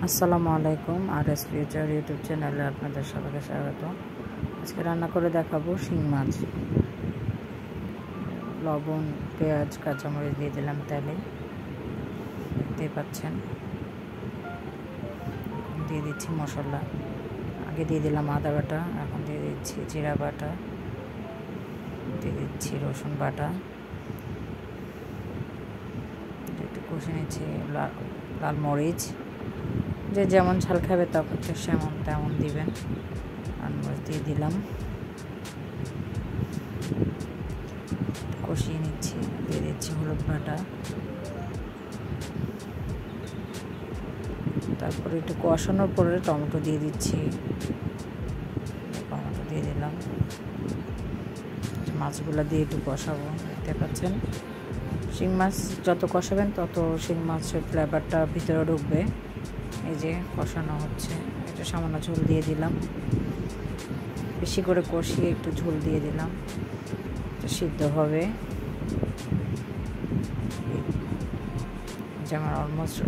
আসসালামু আলাইকুম। RS future YouTube চ্যানেলে আপনাদের সবাইকে স্বাগত। আজকে রান্না করে দেখাবো শিং মাছ। লবণ, পেঁয়াজ, কাঁচামরিচ দিয়ে দিলাম তেলে, দেখতেই পাচ্ছেন। দিয়ে দিচ্ছি মশলা। আগে দিয়ে দিলাম আদা বাটা, এখন দিয়ে দিচ্ছি জিরা বাটা, দিয়ে দিচ্ছি রসুন বাটা, একটু কষে নিচ্ছি লাল মরিচ, যে যেমন ঝাল খাবে তখন তেমন দিবেন। আর মরিচ দিয়ে দিলাম, কষিয়ে নিচ্ছি। দিয়ে দিচ্ছি হলুদ বাটা, তারপরে একটু কষানোর পরে টমেটো দিয়ে দিচ্ছি। টমেটো দিয়ে দিলাম, মাছগুলো দিয়ে একটু কষাবো। দেখতে পাচ্ছেন, শিং মাছ যত কষাবেন তত শিং মাছের ফ্লেভারটা ভিতরে ঢুকবে। এই যে কষানো হচ্ছে, এটা সামান্য ঝোল দিয়ে দিলাম, বেশি করে কষিয়ে একটু ঝোল দিয়ে দিলাম, সিদ্ধ হবে। যেমন অলমোস্ট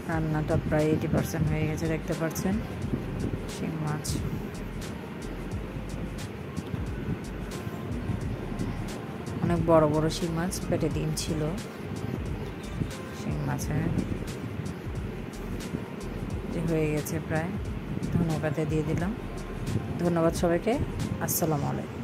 রান্নাটা প্রায় 80% হয়ে গেছে, দেখতে পাচ্ছেন। শিং মাছ অনেক বড় বড় শিং মাছ, পেটে ডিম ছিল শিং মাছের। যে হয়ে গেছে প্রায়, ধনেপাতা দিয়ে দিলাম। ধন্যবাদ সবাইকে। আসসালামু আলাইকুম।